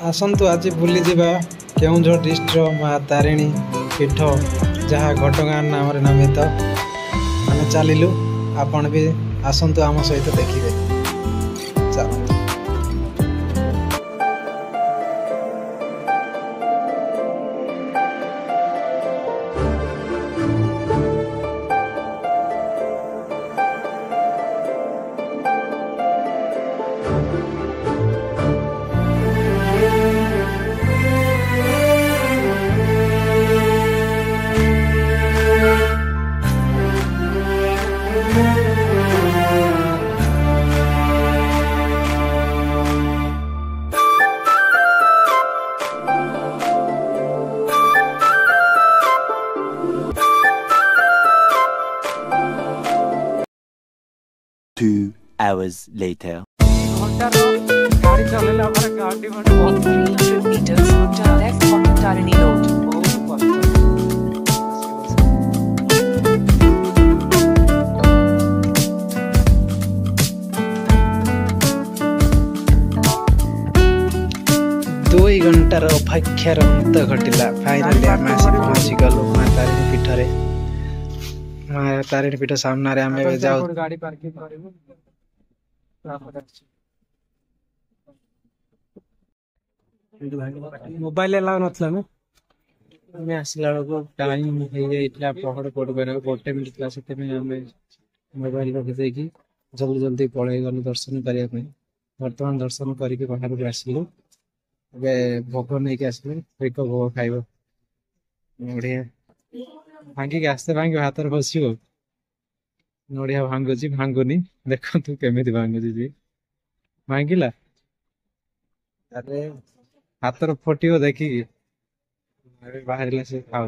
आसतु आज बुली जावा केउझर डिस्ट्रिक्ट माँ तारिणी पीठ जहाँ घटगाँ नाम नामित आम चलू आपण भी आसतु आम सहित देखिए। चल 2 hours later. 300 meters, turn left on Tarini Road. 2 घंटार अपेक्षार अंत घटिला। फाइनाली आम आसी पहुँची गलु माँ तारिणी पीठ रे। माँ तारिणी पीठ सामने आम जाऊ गाड़ी पार्किंग करिवु। मोबाइल अलाउ नथला ना मैं आसला बेलू टाइम हो जाइला पहाड़ पड़ गोटे मिनट था से मोबाइल रखी देकी जल्दी जल्दी पलि गलु दर्शन करने। बर्तमान दर्शन करके बाहर को आसलु भोग नहीं के आसले एक भोग खाइब बढ़िया भांगिक आस्ते भांग हाथ बस नड़िया भांगुची भांगुनी देखु केमी भांगुची भांगिला अरे हाथ फुट देखिकी बाहर से खाऊ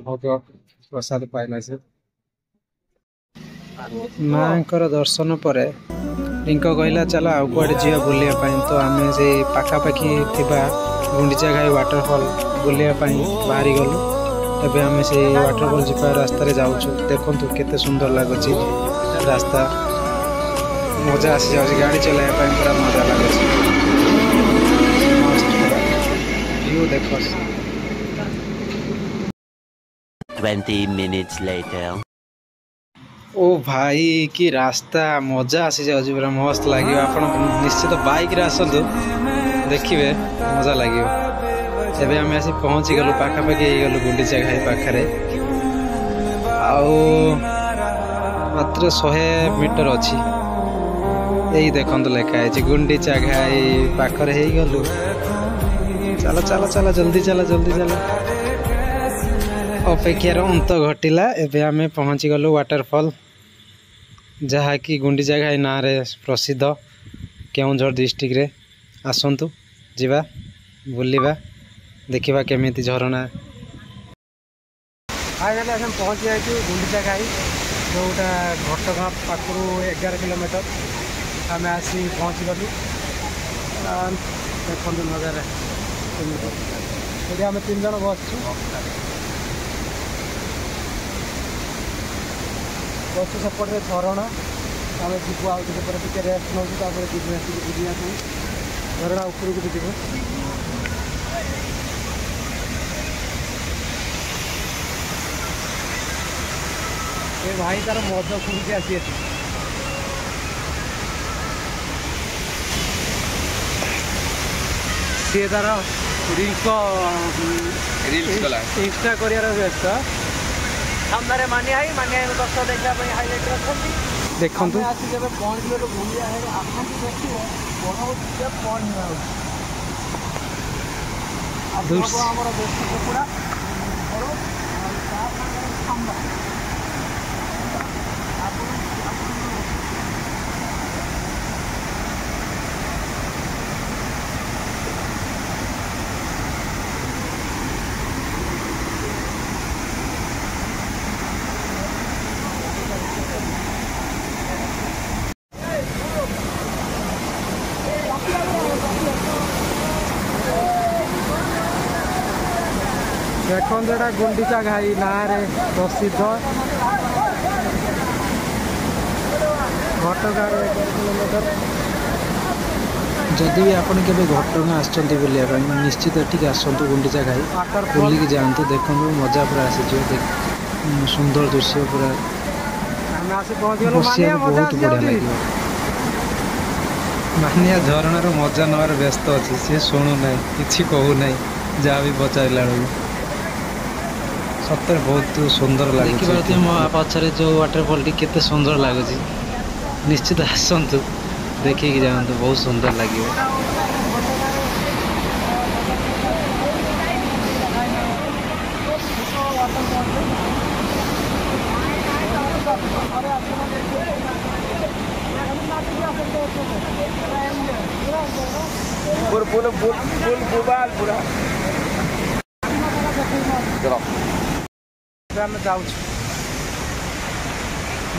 भोग प्रसाद पाइला से माँ दर्शन पर रिंक कहला चल आउ कड़े जी बुलिया तो आम से पाखापाखि गुंडीचा घाई वाटरफॉल बुलिया बाहरी गलु। एबे आम से वाटरफॉल जा रास्ता जाऊँ देखु केते सुंदर लगुच रास्ता मजा आसी जाऊँ गाड़ी चलाया पूरा मजा लगुच व्यू देख 20 minutes later. ओ भाई कि रास्ता मजा आसी जाऊँ पूरा मस्त लगे। आप निश्चित बाइक रे आसतु देखिए मजा लगे। एबे आम आसी पहुँची गलु पाखापाखि गलु गुंडीचा घाई पाखे मात्र 100 मीटर अच्छी यही देखु लेखा है गुंडीचा घाई पाखरे हो गलु। चल चल चल जल्दी चल जल्दी चल अपेक्षार अंत घटिला। एबे आमे पहुँची गलु वाटरफॉल जहाँ कि गुंडीचा घाई ना रे प्रसिद्ध केउझर डिस्ट्रिक्ट रे। आसतु जीवा बुलिबा देखिबा केमिति झरना। फाइनाली हम पहुँची जाइए गुंडीचा घाई जोटा घटगाँ पाखु 11 किलोमीटर आम आसी पहुँची गलु। देखो नजर ये आम 3 जन बसु सेपटे झरणा आम जीव आउ टे रेस्ट नौ बुझा झरणा उपरक भी जीव ये भाई तार मद खुलके आसी सी तार इंस्टा कर व्यस्त सामने मानिया दर्श देखा हाईलाइट रखती देखु जब पहुँच गलु बुलिया देखिए आमर देशी कुकुड़ा देखो गुंडीचा घाई ना रे प्रसिद्ध घटगाँ 11 किलोमीटर जदि भी आपन केबे घटगां आछंती बुलिया ପାଇଁ निश्चित एଠିक आसंतु गुंडीचा घाई बुलिक जातु देखु मजा पूरा आसी सुंदर दृश्य पूरा बसिया बहुत बढ़िया लगे मानिया झरणार मजा नवार व्यस्त अच्छी सी शुणु ना कि कहू ना जहाँ भी पचारा सतर बहुत सुंदर लगे मो पचर जो वाटरफॉल टी केते सुंदर लगुच निश्चित आसतु देखिए जातु बहुत सुंदर लगे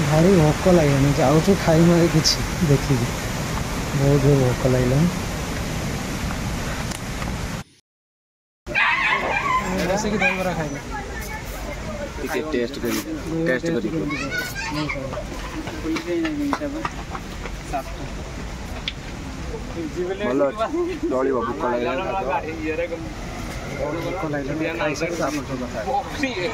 भारी भोक लगे जाऊँ खाई मारे किसी देखिए बहुत जोर भोक लगे दहीबरा खाई टेस्ट भोक लगे